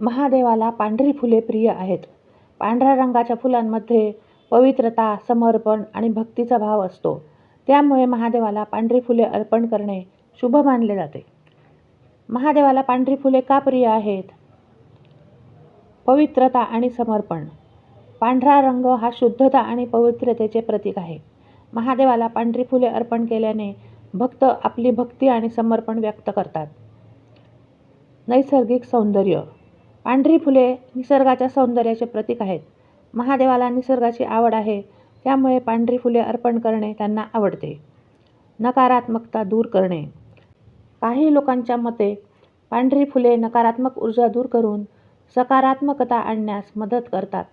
महादेवाला पांढरी फुले प्रिय आहेत. पांढऱ्या रंगाच्या फुलांमध्ये पवित्रता, समर्पण आणि भक्तीचा भाव असतो. त्यामुळे महादेवाला पांढरी फुले अर्पण करणे शुभ मानले जाते. महादेवाला पांढरी फुले का प्रिय आहेत? पवित्रता आणि समर्पण. पांढरा रंग हा शुद्धता आणि पवित्रतेचे प्रतीक आहे. महादेवाला पांढरी फुले अर्पण केल्याने भक्त आपली भक्ती आणि समर्पण व्यक्त करतात. नैसर्गिक सौंदर्य. पांढरी फुले निसर्गाच्या सौंदर्याचे प्रतीक आहेत. महादेवाला निसर्गाची आवड आहे, त्यामुळे पांढरी फुले अर्पण करणे त्यांना आवडते. नकारात्मकता दूर करणे. काही लोकांच्या मते पांढरी फुले नकारात्मक ऊर्जा दूर करून सकारात्मकता आणण्यास मदत करतात.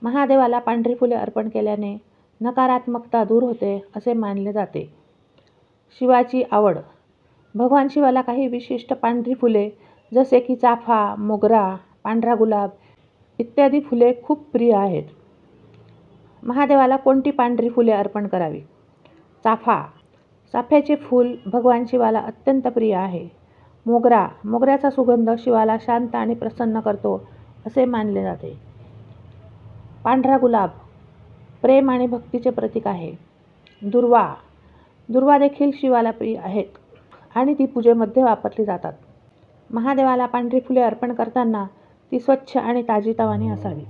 महादेवाला पांढरी फुले अर्पण केल्याने नकारात्मकता दूर होते असे मानले जाते. शिवाची आवड. भगवान शिवाला काही विशिष्ट पांढरी फुले जसे की चाफा, मोगरा, पांढरा गुलाब इत्यादी फुले खूप प्रिय आहेत. महादेवाला कोणती पांढरी फुले अर्पण करावी? चाफा. चाफ्याचे फूल भगवान शिवाला अत्यंत प्रिय आहे. मोगरा. मोगऱ्याचा सुगंध शिवाला शांत आणि प्रसन्न करतो असे मानले जाते. पांढरा गुलाब प्रेम आणि भक्तीचे प्रतीक आहे. दुर्वा. दुर्वा देखील शिवाला प्रिय आहेत आणि ती पूजेमध्ये वापरली जातात. महादेवाला पांढरी फुले अर्पण करताना ती स्वच्छ आणि ताजीतवानी असावी.